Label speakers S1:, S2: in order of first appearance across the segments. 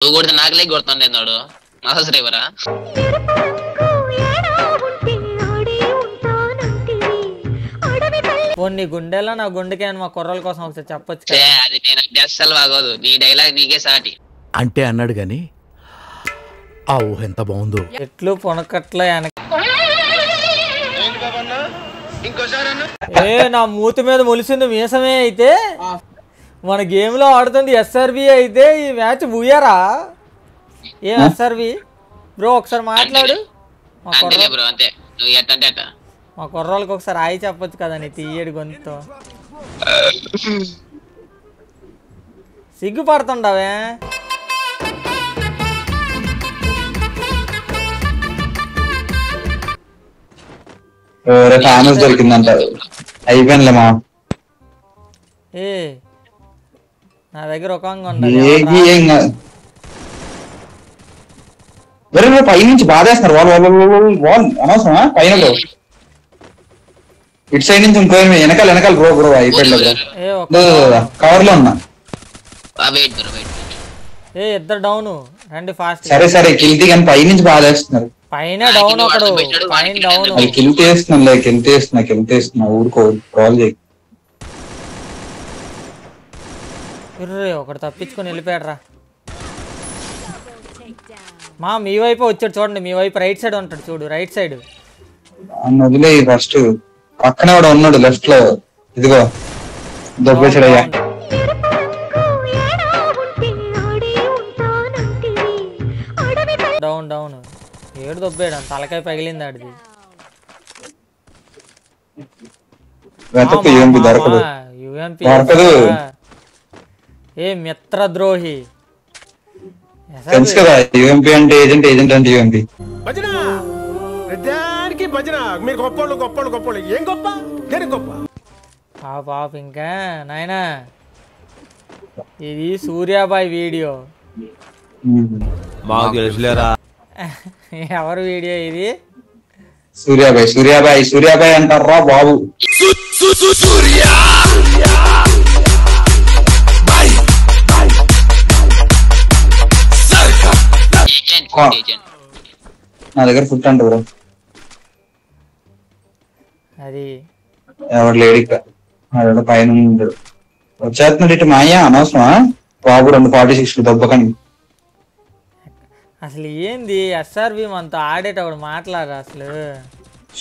S1: నువ్వు కొడితే నాకులే కొడుతుండే node massage డ్రైవరా
S2: నీ గుండెలో నా గుండెకే మా కుర్రల కోసం ఒకసారి చెప్పొచ్చు.
S1: అది నేను అంటే అస్సలు బాగోదు. నీ డైలాగ్ నీకే సాటి
S3: అంటే అన్నాడు గాని ఆ ఊహ ఎంత బాగుందో.
S2: ఎట్లు పొనకట్ల నా మూతి మీద మొలిసింది మీసమే. అయితే మన గేమ్ లో ఆడుతుంది ఎస్ఆర్బి. అయితే ఈ మ్యాచ్ బూయారా ఏ ఎస్ఆర్బి బ్రో? ఒకసారి మాట్లాడు. మా కుర్రోళ్ళకి ఒకసారి ఆయి చెప్పొచ్చు కదా నీ తీయడి గొంతుతో. సిగ్గుపడుతుండవే.
S4: దొరికిందంట అయిపోయినలేమా.
S2: ఏ నా దగ్గర ఒక
S4: పైనుంచి బాధేస్తున్నారు వాళ్ళు అనవసరమా? పైన ఇటు సైడ్ నుంచి ఇంకో వెనకాల బ్రో బ్రో అయిపోయింది కవర్ లో ఉన్నా.
S2: ఇద్దరు డౌన్ రండి ఫాస్ట్.
S4: సరే కిల్తి కానీ పైనుంచి బాధేస్తున్నారు.
S2: పైన డౌన్ ఒకడు పైన డౌన్.
S4: కిల్తేస్తున్నా ఊరుకో కాల్ చేయి.
S2: ఒకడు తప్పించుకొని వెళ్ళిపోయాడు రా. మా మీ వైపు వచ్చాడు చూడండి. మీ వైపు రైట్ సైడ్ ఉంటాడు చూడు. రైట్ సైడ్
S4: వదిలే. ఫస్ట్ పక్కనే కూడా ఉన్నాడు లెఫ్ట్ లో. ఇదిగో దొబ్బేసాడు అయ్యా.
S2: Down down. ఏడు దొబ్బాడు. తలకాయ పగిలింది ఆడిది. ఏ మిత్రద్రోహి.
S4: తెలుసు కదా యూఎంపీ అంటే ఏజెంట్, ఏజెంట్ అంటే యూఎంపీ.
S2: పాప ఇంకా నాయనా ఇది సూర్యాబాయ్ వీడియో. ఎవరు వీడియో ఇది?
S4: సూర్యాబాయ్ అంటారా బాబు. నా దగ్గర ఫుట్ అంట బ్రో.
S2: అది
S4: ఎవరు లేడు పైన వచ్చేస్తున్నాడు. ఇటు మాయా అనవసరమా బాబు. 246 దెబ్బకండి.
S2: అసలు ఏంది ఎస్ఆర్బి మనతో ఆడేటప్పుడు మాట్లాడరా అసలు.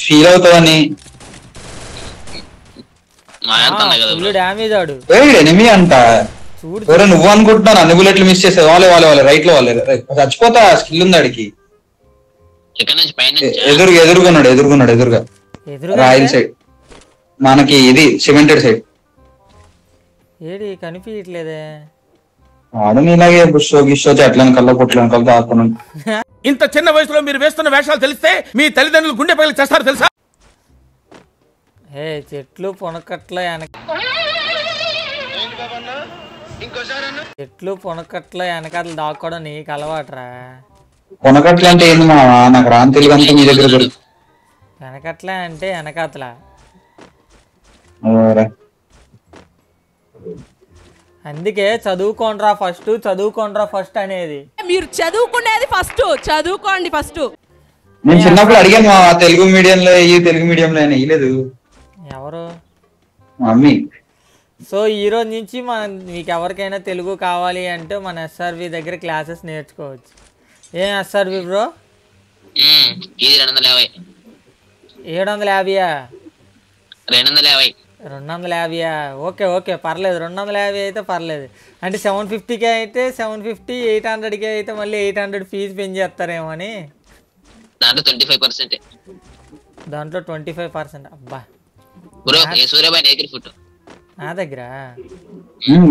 S4: ఫీల్ అవుతుందని
S2: డ్యామేజ్ ఆడు.
S4: ఎనిమి అంట నువ్వు అనుకుంటున్నాను. అన్ని బుల్లెట్లు మిస్ చేసే వాళ్ళే రైట్ లో వాళ్ళే చచ్చిపోతా. స్కిల్ ఉంది ఆడికి. ఎదురుగా రాయల్ సైడ్ మనకి ఇది సిమెంటెడ్ సైడ్.
S2: ఏడి కనిపించట్లేదే.
S4: ఆడనిలాగే బుషో చెట్లను కళ్ళ పొట్లను కళ్ళు దాక్కున్నాను.
S3: ఇంత చిన్న వయసులో మీరు వేస్తున్న వేషాలు తెలిస్తే మీ తల్లిదండ్రులు గుండె పగిలి చేస్తారు తెలుసా?
S2: చెట్లు పొనకట్ల వెనకాతలు దాక్కోవడం నీకు అలవాటురా.
S4: పొనకట్ల అంటే ఏంది మా? నాకు రాని తెలుగు అంతా మీ దగ్గర దొరికి.
S2: వెనకట్ల అంటే వెనకాతల. అందుకే చదువుకోండ్రా ఫస్ట్ అనేది.
S5: మీరు చదువుకునేది ఫస్ట్. చదువుకోండి ఫస్ట్.
S4: నేను చిన్నప్పుడు అడిగాను మా తెలుగు మీడియంలో వేయలేదు.
S2: ఎవరు?
S4: మమ్మీ.
S2: సో ఈ రోజు నుంచి మీకు ఎవరికైనా తెలుగు కావాలి అంటే మన ఎస్ఆర్వి దగ్గర క్లాసెస్ నేర్చుకోవచ్చు. ఏం ఎస్ఆర్వి బ్రో?
S1: 750.
S2: 250. ఓకే పర్లేదు. 250 అయితే పర్లేదు. అంటే 750కే అయితే 750, 800కే అయితే మళ్ళీ 800 ఫీజు పెంచేస్తారేమో అని.
S1: దాంట్లో 25%.
S2: దాంట్లో 25%. అబ్బా నా దగ్గర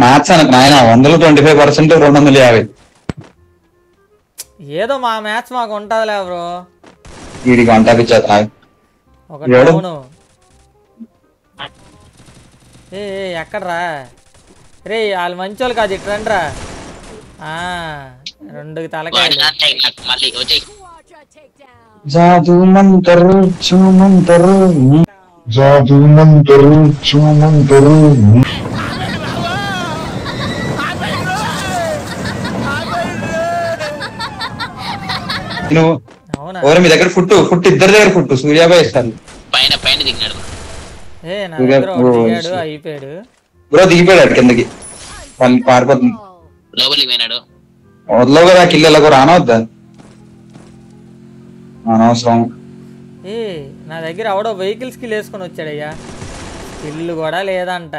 S4: మ్యాథ్స్ అనకు నాయన. 125%, 250.
S2: ఏదో మా మ్యాథ్స్ మాకు ఉంటుందిలే బ్రో.
S4: వీడికి
S2: ఒక టౌను. ఎక్కడ్రా రే? వాళ్ళు మంచోళ్ళు కాదు. ఇటు రండిరా. 2 తలకాయలు.
S4: జాదు మంతరు. నువ్వు
S2: అవునా
S4: ఎవరు మీ దగ్గర ఫుట్ ఇద్దరి దగ్గర ఫుట్ సూర్యాబాయ్ ఇస్తారు
S1: పైన పైన దిగినాడు.
S2: ఏ నా దగ్గర ఒకడు దిగాడు అయిపోయాడు.
S4: బ్రో దిగిపోయాడు కిందకి పారిపోతుంది.
S1: లోపలికి పోయినాడు.
S4: వదలవు కదా కిల్లు ఎలా కూడా రానవద్దా అనవసరం.
S2: ఏ నా దగ్గర అవడో వెహికల్ స్కిల్ వేసుకొని వచ్చాడయ్యా. స్కిల్ కూడా లేదంట.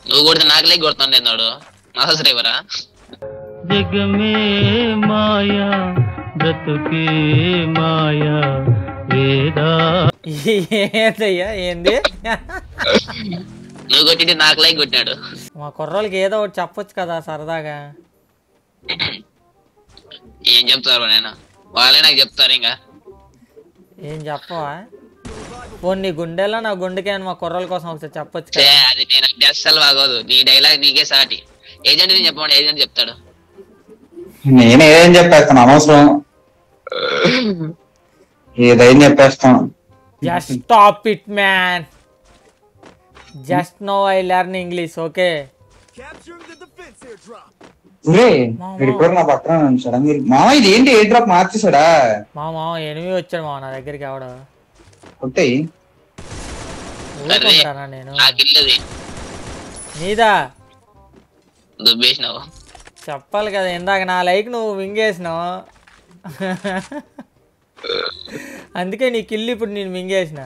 S1: నువ్వు కొడితే నాకు లేక కొడుతుండే వాడు మాసస్ డ్రైవరా.
S6: జగమే మాయా బ్రతుకే మాయా వేదా.
S2: ఏందయ్యా ఏంది?
S1: నువ్వు కొట్టి నాకు లేక కొట్టినాడు.
S2: మా కుర్రోళ్ళకి ఏదో ఒకటి చెప్పొచ్చు కదా సరదాగా.
S1: ఏం చెప్తారు నేను, వాళ్ళే నాకు చెప్తారు. ఇంకా
S2: ఏం చెప్పవా? పోనీ నీ గుండెల్లో నా గుండెకే అని మా కుర్రోళ్ళ కోసం ఒకసారి చెప్పొచ్చు కదా.
S1: అది నేను అస్సలు బాగోదు. నీ డైలాగ్ నీకే సాటి. ఏజెంట్ నేను చెప్పండి, ఏజెంట్ చెప్తాడు.
S4: నేను ఏదేం చెప్పేస్తాను అనవసరం. ఏదైనా చెప్పేస్తాను.
S2: Just stop it man. Just no I learn English okay.
S4: ఇప్పుడు నా పక్కన సడన్ మామ ఇది ఏంటి ఎయిర్ డ్రాప్ మార్చేసాడా?
S2: మామ ఎనిమిది వచ్చాడు మామ నా దగ్గరికి. ఆవిడ
S4: కొట్టాయి
S2: ఊరుకుంటానా నేను?
S1: ఆ కిల్లది
S2: నీదా
S1: దుబ్బేసినావు.
S2: చెప్పాలి కదా, ఇందాక నా లైక్ నువ్వు మింగేసినావు. అందుకే నీ కిల్లు ఇప్పుడు నేను మింగేసిన.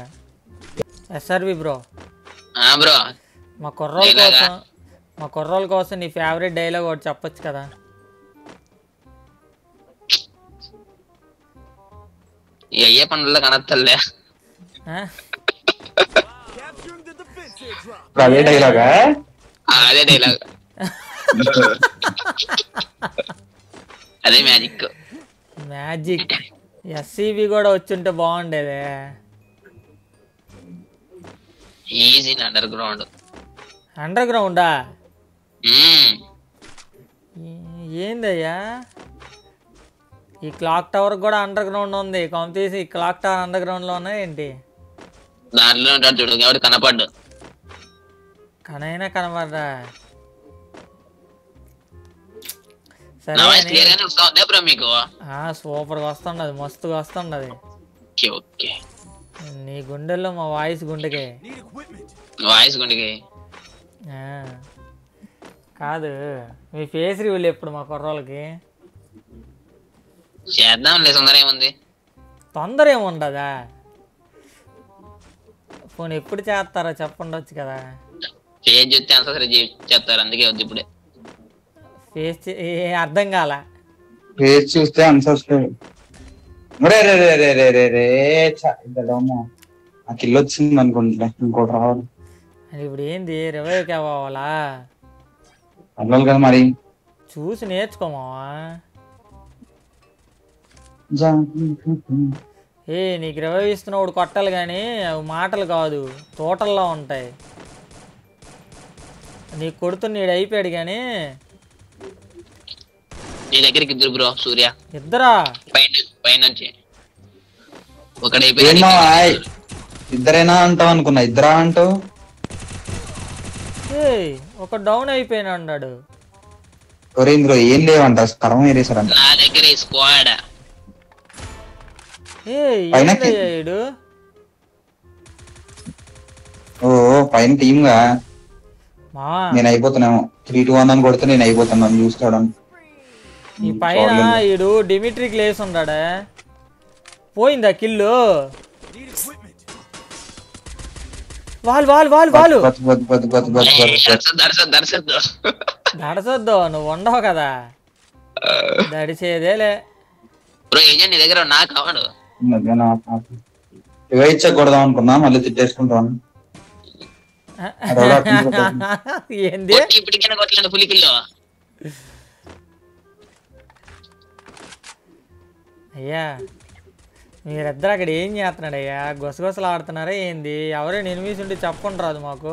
S2: ఎస్ఆర్వి బ్రో
S1: బ్రో
S2: మా కుర్రోళ్ళ కోసం నీ ఫేవరెట్ డైలాగ్ ఒకటి చెప్పొచ్చు కదా.
S1: అయ్యే పనుల్లో కనత్తలే.
S4: అదే డైలాగా?
S1: అదే డైలాగ్, అదే మ్యాజిక్.
S2: మ్యాజిక్ ఎస్సీబీ కూడా వచ్చుంటే బాగుండేదే.
S1: Easy underground.
S2: అండర్ గ్రౌండా? ఏందయ్యా ఈ క్లాక్ టవర్ కూడా అండర్ గ్రౌండ్ ఉంది. కాంపిటీషన్ ఈ క్లాక్ టవర్ అండర్ గ్రౌండ్ లో ఉన్నాయి ఏంటి?
S1: దాంట్లో ఉంటాడు చూడు, ఎవడు కనపడ్డు.
S2: కనైనా కనబడ్డా?
S1: నా
S2: సరే
S1: వాయిస్ క్లియర్ గానే వస్తుందా బ్రో మీకు?
S2: సూపర్గా వస్తుండదు, మస్తుగా వస్తుండది.
S1: Okay okay.
S2: నీ గుండెల్లో మా వాయిస్ గుండెకే.
S1: వాయిస్ గుండెకి
S2: కాదు, మీ ఫేస్ రివ్యూలు ఎప్పుడు మా కుర్రోళ్ళకి?
S1: చేద్దాం లే, తొందర ఏముంది?
S2: తొందర ఏముండదా? ఫోన్ ఎప్పుడు చేస్తారో చెప్పండొచ్చు కదా.
S1: ఫేస్ చూస్తే అంతా సరే చెప్తారు, అందుకే వద్దు ఇప్పుడే.
S2: ఫేస్ అర్థం కాల.
S4: ఫేస్ చూస్తే అన్సబ్స్క్రైబ్. నాకు ఇల్లు వచ్చింది అనుకుంటా, ఇంకోటి రావాలి.
S2: ఇప్పుడు ఏంది రివైవ్ కావాలా?
S4: అవ్వాలి కదా మరి.
S2: చూసి నేర్చుకోమావా? నీకు రివైవ్ ఇస్తున్నప్పుడు కొట్టాలి కానీ అవి మాటలు కాదు, తోటల్లో ఉంటాయి. నీకు కొడుతున్నీడు అయిపోయాడు కానీ.
S1: నీ దగ్గరికి ఇద్దరు బ్రో, సూర్య.
S2: ఇద్దరా?
S1: పైన నుంచి
S4: ఇద్దరేనా అంటావు అనుకున్నా, ఇద్దరా అంటావు.
S2: ఒక డౌన్ అయిపోయినా అన్నాడు.
S4: ఇందులో ఏం లేవంట, కర్మ ఏరేసారంట.
S1: నా దగ్గర స్క్వాడ్.
S4: ఓ పైన టీమ్ గా నేను అయిపోతున్నాము. 3-2-1 అని కొడితే నేను అయిపోతున్నాను చూస్తాడు.
S2: ఈ పైన ఈడు డిమిట్రిక్ లేసి ఉన్నాడా? పోయిందా కిల్లు? వాళ్ళు దడసొద్దు, నువ్వు ఉండవు కదా, దడిచేదేలే.
S1: నీ దగ్గర నాకు కావాడు.
S4: ఇచ్చకూడదాం అనుకున్నా, మళ్ళీ తిట్టేసుకుంటాను.
S2: ఏంది
S1: ఇప్పటికైనా కొట్టలేదు పులికిల్లో.
S2: అయ్యా మీరిద్దరు అక్కడ ఏం చేస్తున్నాడు అయ్యా? గుసగుసలు ఆడుతున్నారా ఏంది? ఎవరైనా ఎనిమిస్ ఉంటే చెప్పండి రాదు మాకు.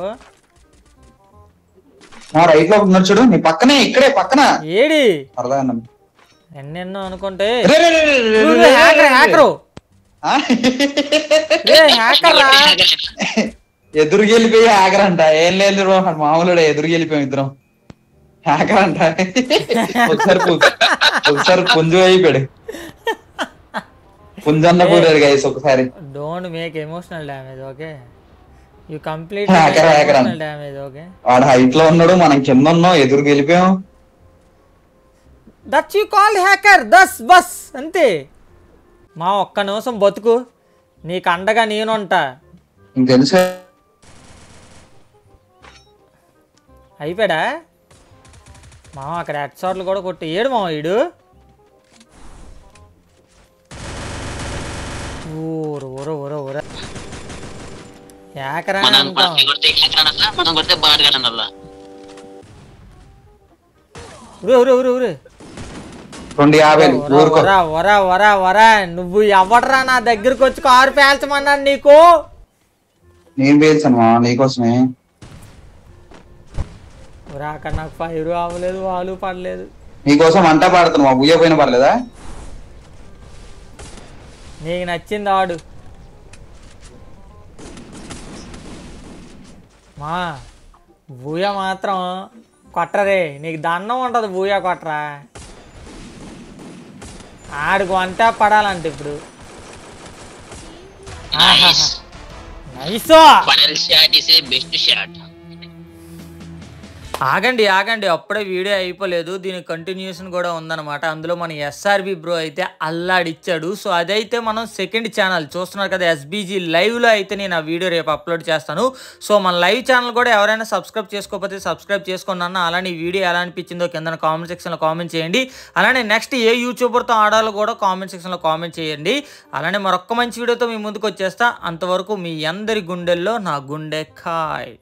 S4: రైట్ లో ఉన్నాడు చూడు, నీ పక్కనే, ఇక్కడే పక్కన.
S2: ఏడి ఎన్నెన్నో అనుకుంటే
S4: ఎదురుకి వెళ్ళిపోయి హ్యాకర్ అంట. ఏం లేదు మామూలుడే, ఎదురుకి వెళ్ళిపోయాం ఇద్దరం. హ్యాకర్ అంట. ఒకసారి పుంజు అయిపోయాడు. పుంజన్న పోయాడు గైస్ ఒకసారి.
S2: Don't make emotional damage, okay? You complete
S4: hacker
S2: damage, okay?
S4: వాడు హైట్ లో ఉన్నాడు, మనం కింద ఉన్నాం, ఎదురు గెలిపాం.
S2: దట్స్ యు కాల్ హ్యాకర్, దస్ బస్ అంతే. మా ఒక్క నిమిషం బతుకు, నీకు అండగా నేనుంటా.
S4: నీకు తెలుసా
S2: అయిపోయాడా మా? అక్కడ హెడ్ షాట్లు కూడా కొట్టి ఏడు మా వీడు. ఊరు ఊర ఊర ఊర హ్యాకర్ అని అంటాం. ఊరే
S4: 250
S2: వరా వరా వరా వరా నువ్వు ఎవడరా నా దగ్గరకు వచ్చి కారు పేల్చమన్నాను నీకు?
S4: నేను పేల్చాను మా నీకోసమే.
S2: అక్కడ నాకు ఫైర్ అవ్వలేదు, వాళ్ళు పడలేదు.
S4: నీకోసం అంటా పాడుతాను మా, బుయ్య పోయిన పర్లేదా?
S2: నీకు నచ్చింది ఆడు మా. బూయ మాత్రం కొట్టరే, నీకు దండం ఉంటది బూయ కొట్టరా. ఆడికి వంట పడాలంట ఇప్పుడు. ఆగండి ఆగండి, అప్పుడే వీడియో అయిపోలేదు, దీని కంటిన్యూషన్ కూడా ఉందన్నమాట. అందులో మన ఎస్ఆర్బి బ్రో అయితే అల్లాడిచ్చాడు. సో అదైతే మనం సెకండ్ ఛానల్ చూస్తున్నారు కదా, ఎస్బీజీ లైవ్లో అయితే నేను ఆ వీడియో రేపు అప్లోడ్ చేస్తాను. సో మన లైవ్ ఛానల్ కూడా ఎవరైనా సబ్స్క్రైబ్ చేసుకోకపోతే సబ్స్క్రైబ్ చేసుకున్నాను. అలానే ఈ వీడియో ఎలా అనిపించిందో కింద కామెంట్ సెక్షన్లో కామెంట్ చేయండి. అలానే నెక్స్ట్ ఏ యూట్యూబర్తో ఆడాలో కూడా కామెంట్ సెక్షన్లో కామెంట్ చేయండి. అలానే మరొక్క మంచి వీడియోతో మీ ముందుకు వచ్చేస్తా. అంతవరకు మీ అందరి గుండెల్లో నా గుండె ఖాయ్.